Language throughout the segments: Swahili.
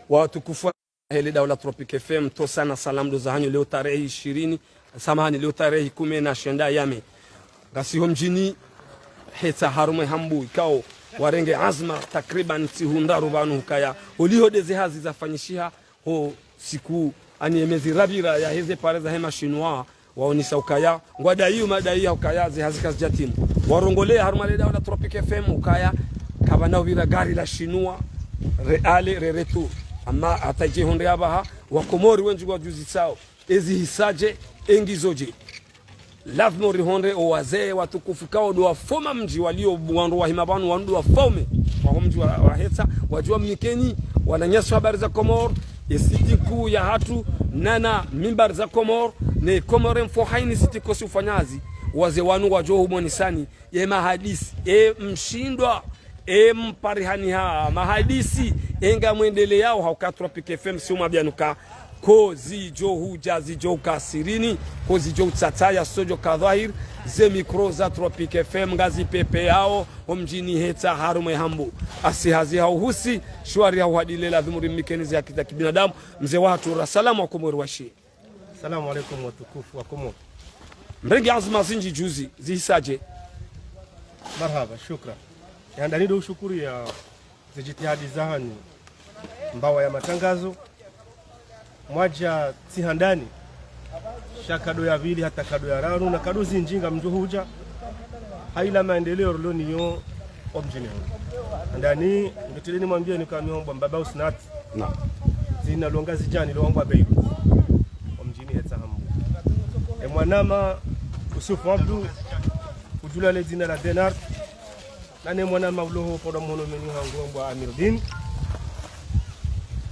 watukufu hele Daula Tropic FM to sana salamu do zahanyo leo tarehe 20 samahani leo tarehe 10 na shenda yame ngasiho mjini heta harume hambu ikao warenge azma takriban tihunda rubanu hukaya uliho deze hazi zafanyishiha ho siku aniemezi rabira ya heze pareza hema shinwa waonisa ukaya ngwada hiyo madai ya ukaya zihazika zijatimu warongolea harumale Daula Tropic FM ukaya kabana vira gari la shinwa reale reretu ama ataje honde abaha wakomori wenji wa juzi sao ezi hisaje engizoje lazima rihonde o wazee watukufu kao do wafoma mji walio wandu wa himabanu wandu wafome wa mji wa heta wajua mnikeni wananyeswa habari za Komor esiti kuu ya hatu nana mimbar za Komor ne Komore mfo haini siti kosi ufanyazi wazee wanu wajua humonisani ye mahadisi mshindwa mparihani ha mahadisi enga mwendele yao hauka Tropic FM si umabianuka ko zijo huja zijo kasirini ko zijo tsataya sojo kadhahir ze mikro za Tropic FM ngazi pepe yao omjini heta harume hambu asihazi hauhusi shwari hau hadilela dhumuri mikenizi ya kita kibinadamu mzee watu rasalamu wa Komoro washi. Salamu alaikum watukufu wa Komoro. Mrengi azma zinji juzi zihisaje? Marhaba, shukra. Ndani do shukuru ya zijitihadi zahani mbawa ya matangazo mwaja tihandani shakado ya vili hata kado ya ranu na kado zinjinga mjuhuja haila maendeleo loni yo omjini ndani ngitilini mwambia ni kamiomba mbaba usnat na zina longa zijani loomba baby omjini heta hambu mwanama usufu abdu ujula le zina la denar nane mwanama uloho poda mono meni hangomba amirdin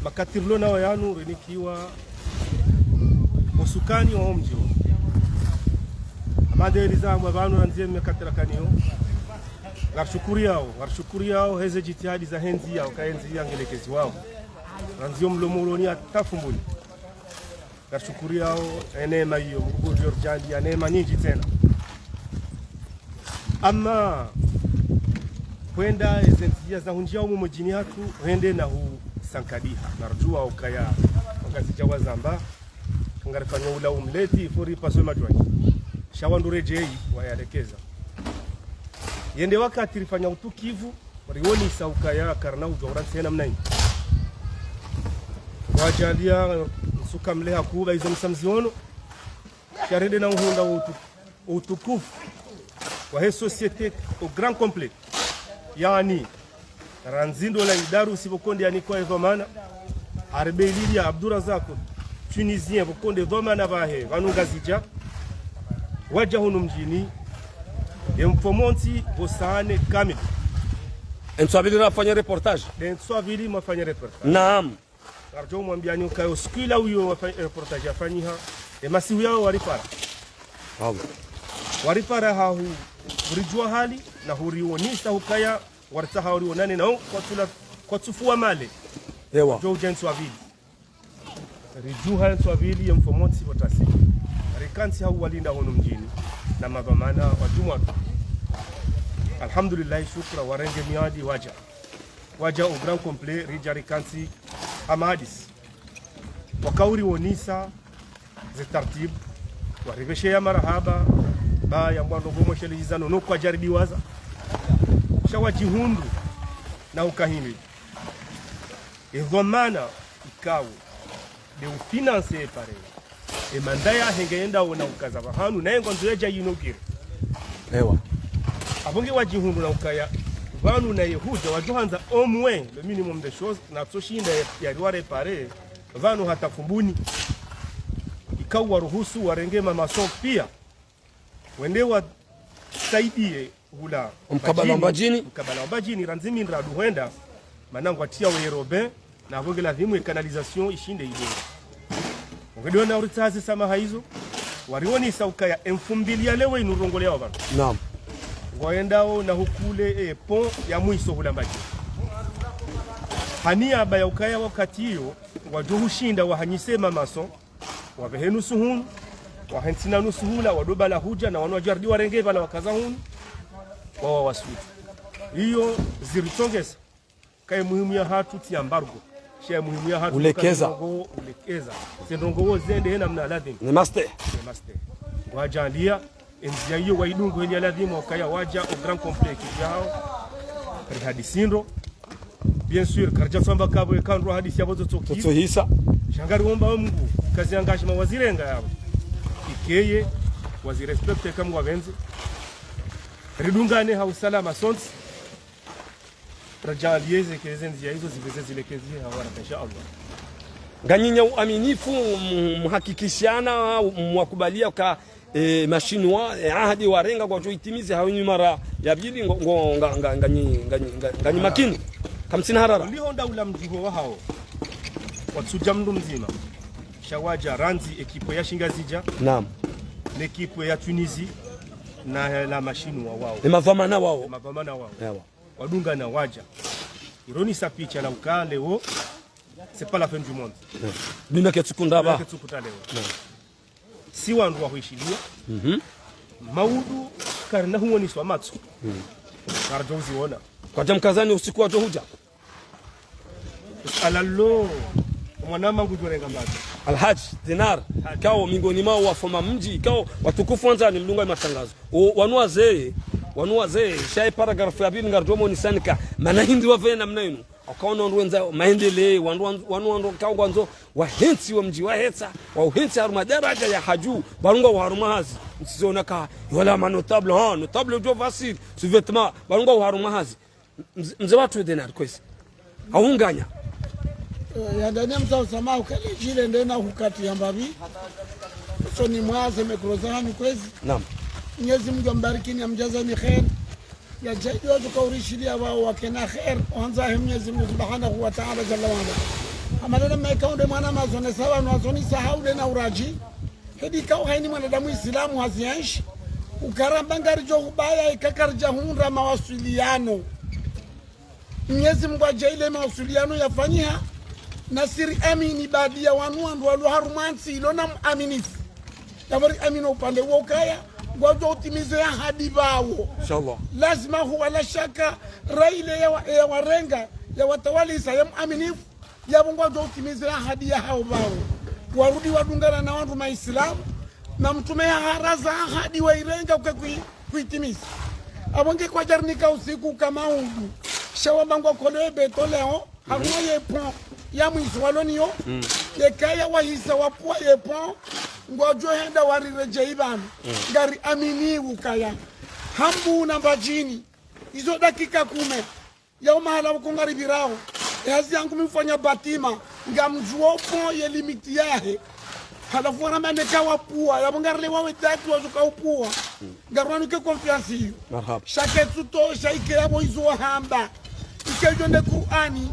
makatirlo na wayanu renikiwa usukani wa mji amade elizamu abantu ranzie mekatira kanio warshukuri yao heze jitihadi za henzi yao kaenzi yangelekezi wao ranzio mlomoloni atafumbuli warshukuri yao enema hiyo mkuu Georgiani enema nyingi tena ama kwenda ezentia za hunjia umu mjini hatu hende na huu sankadiha narjua ukaya wakati jawa zamba ngarifanya ula umleti fori paswe majwani shawandure jei wayalekeza yende wakati rifanya utukivu warioni saukaya karna ujora tena mnai wajalia msuka mleha kuba hizo msamziono sharede na uhunda utukufu wa he societe au grand complet yani ranzindo la idaru sibokonde yani kwa evamana arbelili ya Abdurazak tunisien bokonde vamana bahe vanungazija waja hunu mjini mfomonti bosane kamil enswabili rafanya reportage enswabili mafanya reportage naam arjo mwambiani ukayo skila uyo mafanya reportage afanyiha masihu yao waripara hau urijua hali na hurionisa hukaya wartaha urionane nao kwa tufua male ewa jo jensu avili rijuha swavili ya mfomonti potasi rikansi hau walinda hono mjini na mavamana wajumwa alhamdulillah shukra warenge miadi waja au grand complet rija rikansi amadis wakauri wonisa zitartibu waribeshe ya marahaba ba ya mwando gomo shelizano no kwa jaridi waza shawaji hundu na ukahini evomana ikawo de ufinance pare mandaya hengeenda ona ukaza bahanu naye ngonzoeja yinogire ewa abonge wajihundu na ukaya vanu na yehuja wajuhanza omwe le minimum de choses na toshinda ya riware pare vanu hata fumbuni ikawa ruhusu warengema maso pia wendewa saidie hula mkabala mbajini ranzimi nradu huenda manangu atia we Robin na bonge la dhimu kanalization ishinde ile ngediona na uritazi sama haizo warioni sauka ya mfumbilia lewe inurongolea bana naam ngoendao na hukule pont ya mwiso hula mbaji hania baya ukaya wakati hiyo wajuhushinda wahanyisema maso wabehenu suhun wahentina nusuhula wadobala huja na wanwajardi warenge bala wakazahun wasuti hiyo ziritongesa kai muhimu ya hatu ti embargo shia muhimu ya hatu ulekeza sendongo zende hena mna ladhim ni master wajandia enzia hiyo waidungu henya ladhim wakaya waja au grand complex yao kari hadisindo bien sûr karja samba kabo ekandro hadisi yabozo toto hisa shangari omba Mungu kazi engagement wazirenga yabo ikeye wazirespecte kama wavenzi ridungane hausalama sonsi rajalieze kezenzi hizo ziveze zilekezie hawara insha Allah ganyinya uaminifu mhakikishana mwakubalia ka mashinwa ahadi warenga kwa joitimize hawinyi mara ya bili ganyi makini kamsina harara lihonda ula mjiho wa hao watsuja mndu mzima shawaja ranzi ekipo ya Shingazija naam ekipo ya Tunisi na la mashinwa wao ni mavamana wao yawa wadunga na waja ironi sa picha la ukale wo c'est pas la fin du monde bina ketsukuta leo si wandu wa huishilia maudu karna huoni swa matsu karjo uziona kwa jamkazani usiku wa johuja alalo mwana mangu jorenga mbazo Alhaji Dinar kao mingoni mao wafoma mji kao watukufu wanza ni mlunga matangazo wanua zee shai paragrafu ya bili ngardomo ni sanika mana hindi wavena mnainu akaona wenza maendele wanu kao kwanzo wahensi wa mji wahetsa wahensi haruma daraja ya haju barunga wa haruma hazi msiziona ka wala manotable notable jo facile suvetma barunga wa haruma hazi mze watu Dinar kwesi haunganya ya ndani mzao sama ukali jile ndena hukati ya mbabi so ni mwaze mekrozani kwezi naam Mwenyezi Mungu ambariki ni amjazani khair ya jaidi watu kaurishilia wao wakena khair wanza Mwenyezi Mungu Subhanahu wa Ta'ala jalla wa ala amalena mekaunde mwana mazone sawa na zoni sahaude na uraji hedi kau haini mwanadamu Islamu hazianshi ukaramba ngarijo hubaya ikakarja hunra mawasiliano Mwenyezi Mungu ajaile mawasiliano yafanyia nasiri amini badia wanu walu harumansi ilona aminifu yabari amino upande wokaya gwajo utimize ahadi bawo inshallah lazima huwa la shaka raile ya warenga ya watawali sayam aminifu yabo gwajo utimize ahadi ya hao bawo warudi wadungana na watu maislamu na mtume haraza ahadi wa irenga kuitimiza abonge kwa jarnika usiku kama ungu shawabangwa kolebe toleo haruna yepo ya mwiswaloni yo ekaya wahisa wapua yepo ngojo henda warireje ibanu ngari amini ukaya hambu na mbajini hizo dakika 10 ya mahala ukongari birao yazi yangu mfanya batima ngamjuopo ye limiti yahe halafu na maneka wapua ya ngari wawe tatu wazuka upua ngarwanu ke confiance hiyo marhaba shaketu to shaike yabo hizo hamba ikejonde Qur'ani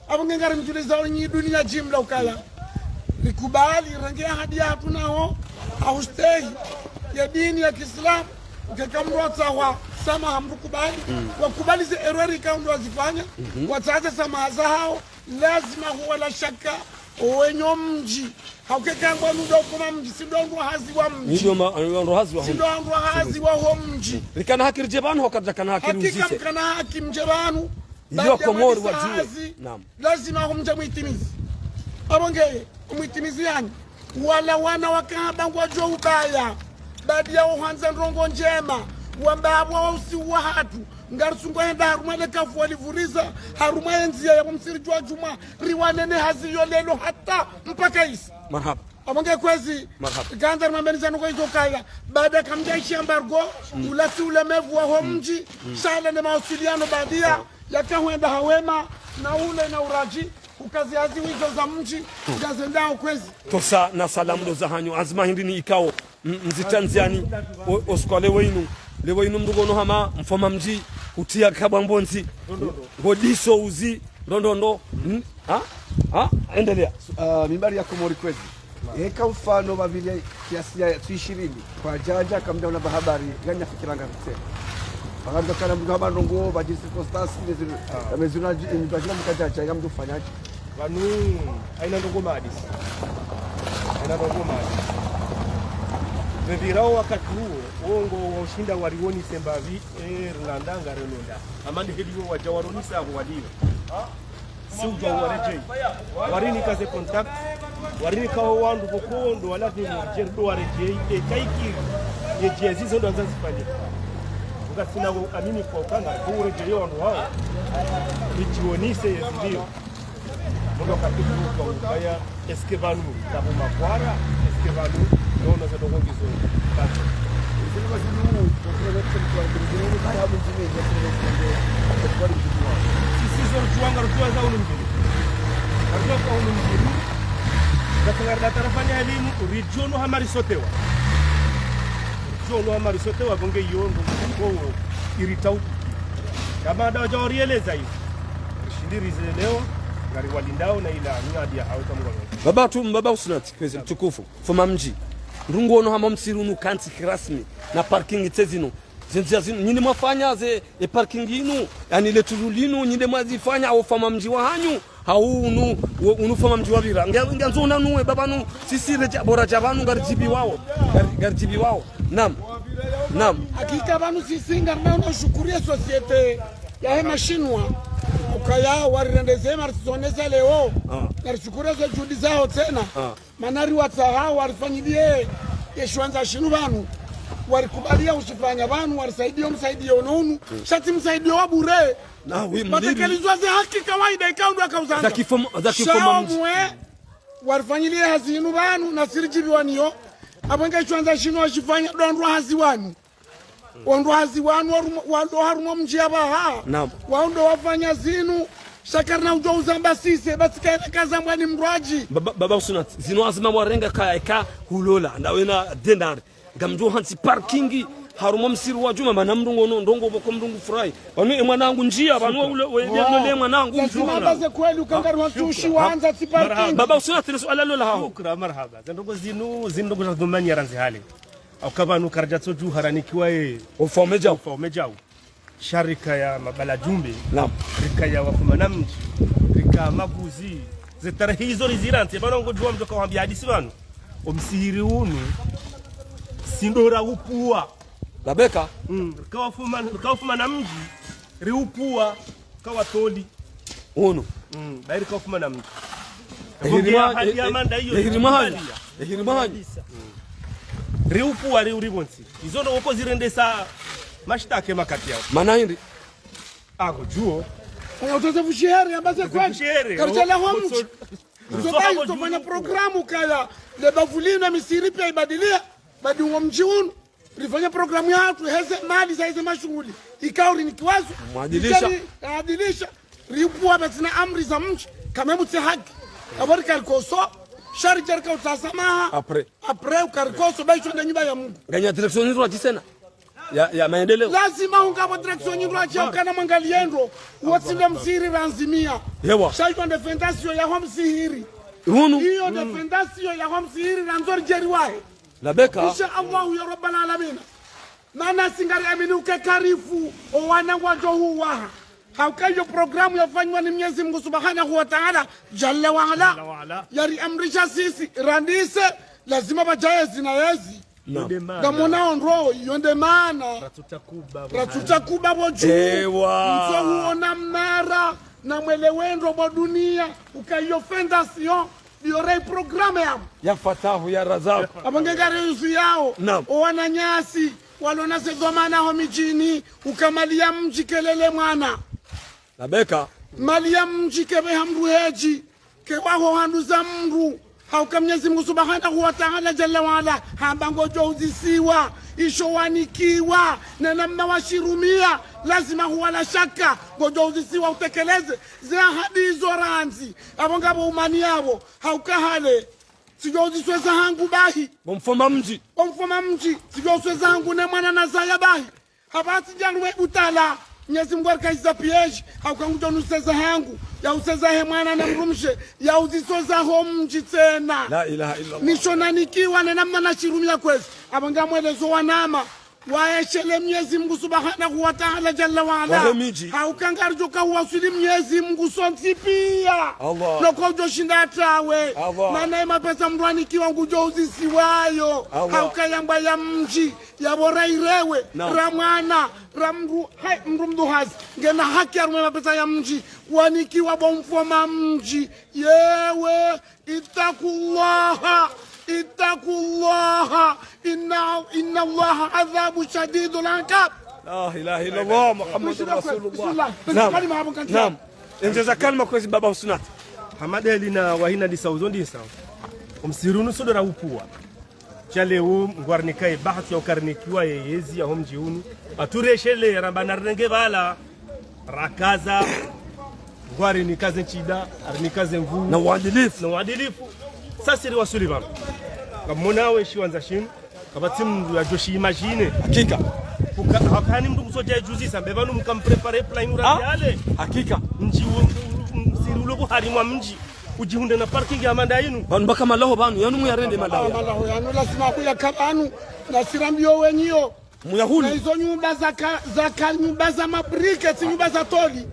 abonge ngari mtuliza onyi dunia jimla ukala likubali rangia hadi hatu nao haustei ya dini ya Kiislamu ukakamrwa sawa sama hamkubali wakubali ze errori kaundu wazifanya wataza sama zao lazima huwa la shaka wenyo mji haukekangwa nudo kuma mji sidongo hazi wa mji ndio hazi wa sidongo hazi wa ho mji likana hakiri jebanu wakati kana hakiri uzise hakika kana hakim jebanu ndio komori wajue naam lazima humje muitimizi abonge muitimizi yani wala wana wakaba ngwajo ubaya baada ya uhanza ndongo njema wambabwa usi wa hatu ngarsungo enda harumale kafu walivuriza haruma enzia ya msirjwa juma riwanene haziyo lelo hata mpaka isi marhaba abonge kwezi ganza mambeniza nuko izokaya baada kamjaishi embargo ulati ulemevu wa homji shala na mawasiliano badia yakahuenda hawema na ule na uraji ukaziazi wizo za mji gazendao kwezi tosa na salamu za hanyu azma hindini ikao mzitanziani oskole weinu leweinu mrugono hama mfoma mji utia kabambonzi ngodiso uzi ndondo endelea mimbari ya komori kwezi eka mfano babili kiasi ya 20 kwa jaja kamda una habari ganya fikiranga kusema baganda kana mtu habari ngo bajisi constance amezuna mtajina mkajaja ngamdu fanyaje vanu aina ndogo madis Vevirao wakati huo uongo wa ushinda warioni sembavi Irlanda ngarenonda amandi hediyo wajawaronisa abo waliyo si ujwa warejei warini kaze contact warini kawa wandu koko ndo wala ni mjerdo warejei ekaiki yejezi ndo anza zifanye ugasina amini kwa ukanga urejei wandu hao ichionise ndio ndo katibu kwa ukaya eskevalu tabu makwara eskevalu ndo na zado ngizo basi zile bazimu kwa kwa kwa sababu zime kwa sisi zoruanga rutua za ulumbi rutua kwa ulumbi katika tarafanya elimu regional hamarisotewa bonge yondo kwa iritau kama dawa jorieleza hivi shindiri leo gari walindao na ila nyadi ya auta mgoni baba usunati kwezi tukufu foma mji ndungu ono hama msirunu kanti kirasmi na parking tezino zenzazino nyine mwafanya ze parking inu yani le tululinu nyine mwazifanya au fama mji wa hanyu haunu fama mji wa bira nganzo nanuwe baba nu sisi reja bora jabanu garjibi wao nam hakika banu sisi ngarna shukuria societe ya hema shinwa ukaya warirendeze marisoneza leo narishukuria za juhudi zao tena manari watsahau warifanyilie yeshwanza shinu banu warikubalia usifanya banu warisaidia msaidia ononu shati msaidia wa bure na we matekelezwa za haki kawaida ikaundu akauzanga za kifoma mji warifanyilie hazinu banu na sirijibi waniyo abanga yeshwanza shinu washifanya dondwa haziwanu ondo haziwanu wando harumwa mji abaha wando wafanya zinu shakarna ujo uzamba sise basi kaenda kaza mwani mrwaji baba usunat zinu azima warenga kaeka hulola ndawena denari ngamjo hansi parkingi harumwa msiru wa juma manamrungo ndongo boko mrungu furahi wanu mwanangu njia wanu ule mwanangu mzima baze kweli ukangari watushi waanza si parking baba usunat ni swala lola hao shukra marhaba ndongo zinu ndo kuzumanya ranzi hali au kabanu karjatso juu haranikiwa ufomejao sharika ya mabala jumbe rika ya wafumanamji rika maguzi zetara hizo rizirante bana ngojua mjoka wambia hadisi banu omsihiri unu sindora upua labeka kawafumanamji riupua kawatoli unu bairi kawafumanamji ehirimahaji riupua riuribonsi izono uko zirendesa mashtake makati yao manahindi ako juo utoze fushihere ambaze kwa karchala homji utobai utofanya programu kaya le bavulina misiri pia ibadilia badi mji unu rifanya programu ya watu heze mali za hizo mashughuli ikauri ni kiwazo adilisha riupua batina amri za mji kama mti haki abari kalkoso shari jarka utasamaha apre ukarikoso baisho na nyumba ya Mungu nganya direction nzuri ajisena ya maendeleo lazima ungabo direction nyingi achokana mwangaliendo uwatsinde msiri ranzimia hewa shaiko defendation ya homsihiri hunu hiyo defendation ya homsihiri ranzori jeri wae labeka insha Allah ya rabbal alamin nana singari amini ukekarifu owana wajo huwa haukayo programu yafanywa ni Mwenyezi Mungu Subhanahu wa Ta'ala jalla wa ala yari amrisha sisi randise lazima bajaye zinayezi ngamona onro yonde mana ratutakuba boju mzo huona mara na mwelewendo wa dunia ukayo fondation biore programu ya fatahu ya razak abangegare yusu yao owana nyasi walona segomana ho mijini ukamalia mji kelele mwana labeka mali ya mji kebe hamru heji kewaho handu za mru hauka Mwenyezi Mungu Subhanahu wa Ta'ala jalla wa ala hambango jouzisiwa ishowanikiwa na namna washirumia lazima huwa la shaka gojouzisiwa utekeleze za hadizo ranzi abongabo umani yabo hauka hale sijouzisweza hangu bahi bomfoma mji sijouzisweza hangu ne mwana na zaya bahi habati janwe utala Mwenyezi Mungu akaisa pieje haukanguja nuseza hangu ya useza he mwana na mrumshe ya uzisoza ho mji tena la ilaha illa Allah nishonanikiwa na namna na shirumia kwezi abanga mwelezo wanama waeshele Mwenyezi Mungu Subhanahu wa Ta'ala jalla wa ala haukangarjoka wasili Mwenyezi Mungu sonti pia loko joshinda tawe maana mapesa mrwani kiwa ngujo uzisiwayo haukayamba ya mji ya bora irewe ramwana ramru hai mrumdu haz ngena haki ya mapesa ya mji wanikiwa bomfoma mji yewe ittaqullaha inna allaha adhabu shadidul iqab. La ilaha illa Allah Muhammadur Rasulullah. Naam. Enjeza kalma kwezi baba usunat. Hamadeli na wahina di sauzondi sawa. Umsirunu sodora upua. Chale ngwarnikae bahati ya ukarnikiwa yezi ya homji unu. Atureshele rambana renge bala. Rakaza ngwari nikaze nchida, arnikaze mvu na uadilifu. Sasa ni wasuli baba. Kamonawe shiwanza shinu kabatimu ya joshi imagine hakika hakani mndu msoja juzi sambe banu mkamprepare plan uradiale hakika nji msirulo ko harimwa mji ujihunde na parking ya manda yinu banu baka malaho banu yanu muyarende malaho yanu lazima kuya kabanu na sirambio wenyo muyahuni na hizo nyumba za nyumba za mabrike si nyumba za toli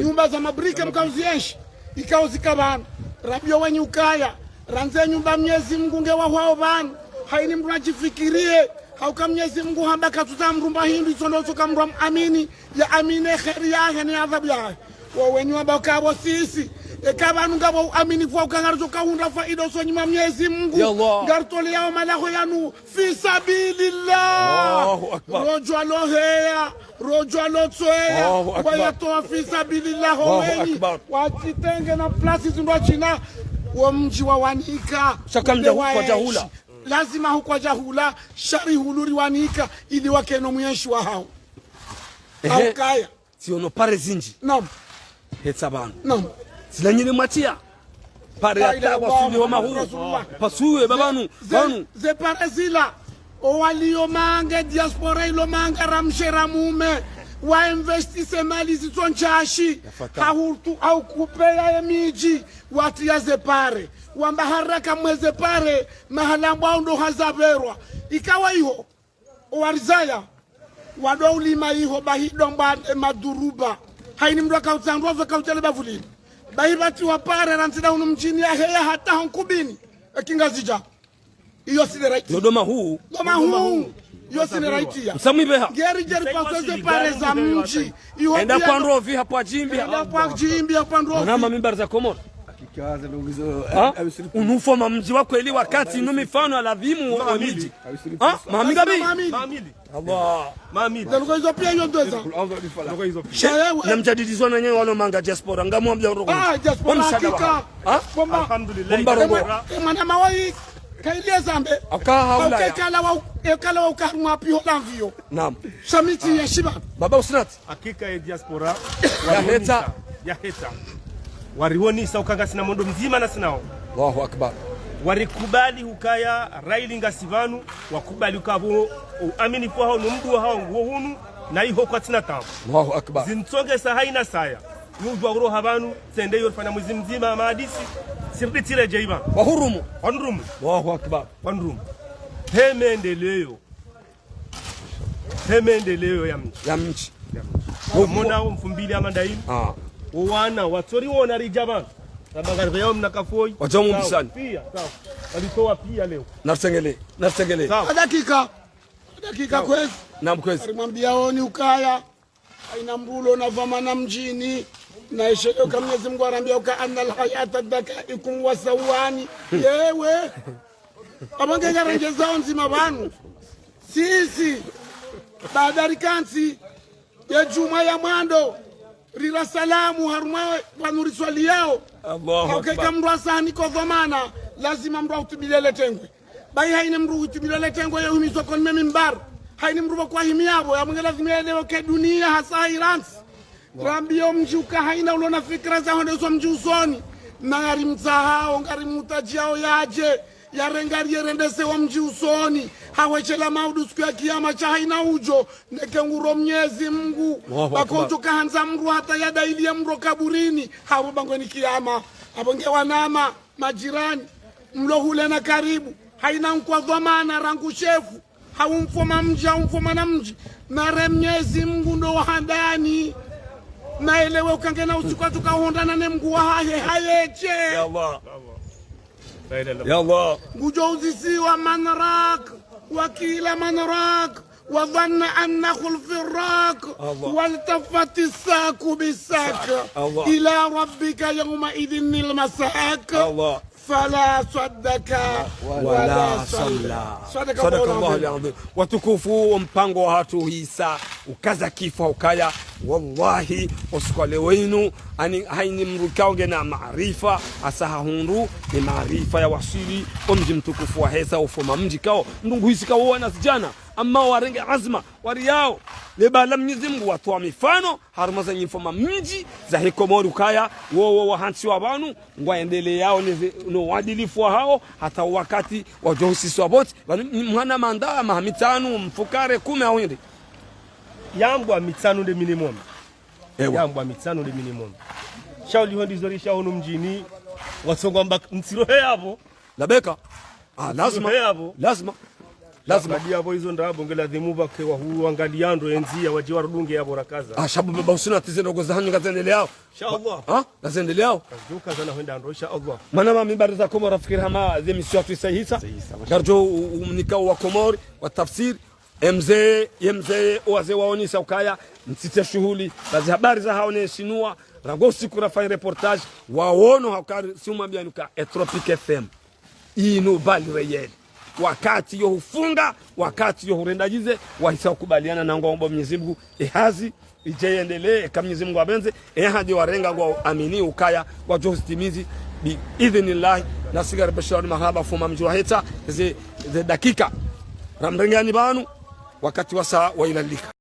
nyumba za mabrike mkauzienshi ikauzika banu rabio wenyu ukaya ranze nyumba Mwenyezi Mungu ngewa hwao banu haini mtu ajifikirie hauka Mwenyezi Mungu hamba katuta mrumba hindu isondo kamrwa amini ya amine kheri yake ni adhabu yake wa wenyu abakabo sisi ekabanu ngabo amini kwa ukangarzo kaunda faida so nyuma Mwenyezi Mungu ngartoli yao malaho yanu fi sabilillah Allahu akbar rojo alotsoya kwa yato fi sabilillah wenyi watitenge na plasi zindu china wa mji wa wanika shakamja kwa jahula lazima huko jahula shari huluri wanika ili wakeno mwenshi wa hao haukaya siono pare zinji naam hetsabana naam silanyine matia pare atawa suli wa mahuru pasuwe babanu banu ze pare zila o walio manga diaspora ilo manga ramshera mume wa investise mali zitonchashi hautu au kupea miji watu ya zepare wamba haraka mweze pare mahalamba ndo hazaberwa ikawa hiyo warizaya wado ulima hiyo bahido mba maduruba haini mdu akautandwa vakautele bavulini bahibati wa pare rantida unu mjini ya heya hata honkubini ekingazija iyo sile right dodoma huu yo sine right ya msamibeha geri pasose pare za mji enda kwa ndovi hapo ajimbi hapo ndovi na mimbar za Komoro kaza ndugizo unufoma mji wako ili wakati inu mifano aladhimu wa miji mami gabi Allah mami ndio hizo pia hiyo ndoza na mjadilizwa na nyewe walo manga diaspora ngamu mbya rogo diaspora hakika alhamdulillah mwana mawai kailia zambe akahaula kala wa ukaruma pio lavio naam samiti ya shiba baba usnat hakika ya diaspora ya heta warioni saukanga sina mondo mzima na sinao Allahu akbar warikubali hukaya railinga sivanu wakubali ukabo amini kwa hao numdu hao nguhunu na hiho kwa tina tamu Allahu akbar zintsonge sahaina saya nujwa uro habanu sende yorfana mwezi mzima maadisi sirditire jaiba wahurumu onrumu Allahu akbar onrumu hemendeleo ya mchi mona mfumbili amandaini wana watori wona rijaba nabangari yao mnakafoi wajamu bisani pia sawa walitoa pia leo narsengele dakika kwezi naam kwezi alimwambia oni ukaya aina mbulo na vamana mjini na isheo kama Mwenyezi Mungu anambia uka annal hayata dakaikum wasawani yewe abange garanje zao nzima banu sisi badari kansi ya juma ya mwando rira salamu harumawe panuri swali yao Allahu akbar kama asani kwa dhamana lazima mru utubilele tengwe bai haine mru utubilele tengwe ya humizo kon memimbar haine mru kwa himiabo ya mwingine lazima elewe ke dunia hasa Iran rambio mjuka haina ulona fikra za hondo so mjusoni na ngari msahao ngari mutajiao yaje ya rengari rendese wa mji usoni hawechela maudu siku ya kiyama cha haina ujo neke nguro Mwenyezi Mungu bakojo kahanza mru hata yadaili ya mro kaburini hawo bangoni kiyama abonge wanama majirani mlo hule na karibu haina kwa dhamana rangu shefu haumfoma mji haumfoma na mji na Mwenyezi Mungu ndo wahandani na elewe ukangena usiku tukahondana ne Mungu haye hayeche ya Allah ya Allah ngujo uzisiwa manrak wakila manrak وظن أنه الفراق والتفت الساق بالساق إلى ربك يومئذ المساك فلا صدك ولا صلى. صدق الله العظيم. watukufu mpango wa hatu hisa ukaza kifa ukaya wallahi usikale wenu ani haini mrukaonge na maarifa asaha hundu ni maarifa ya wasili omji mtukufu wa hesa ufoma mji kao ndungu hisi kao wana sijana amma warenge azma wariyao lebala Mwenyezi Mungu watoa mifano harumaza nyifoma mji za Komoro kaya wo wahansi wa banu ngwaendele yao no wadilifu hao hata wakati wa johisi swaboti mwana manda mahamitanu mfukare 10 awende yambwa mitano de minimum yambwa mitano de minimum shauli hondi zori shaunu mjini wasongomba msirohe hapo labeka lazima dia hapo hizo ndabo ngela dhimuba kwa huu angaliando enzia waje warudunge hapo rakaza shabu baba usina tizendo gozahanyu kazendelea yao inshallah kazendelea yao kazuka sana kwenda ndo inshallah mana mimi bado za Komoro fikiri hama zemisio tu sahisa garjo mnikao wa Komoro wa tafsiri mzee wazee waonisa ukaya mtite shughuli baadhi habari za haone sinua ragosi kurafanya reportage waono hakari siumwambia nuka Tropic FM ino bali reyeli wakati yo hufunga wakati yo hurendajize wahisa kubaliana na ngombo Mwenyezi Mungu ihazi ijeendelee kama Mwenyezi Mungu abenze hadi warenga kwa amini ukaya kwa jostimizi bi idhnillah nasigara bashar mahaba fuma mjua heta ze dakika ramrengani banu wakati wasa wailalika.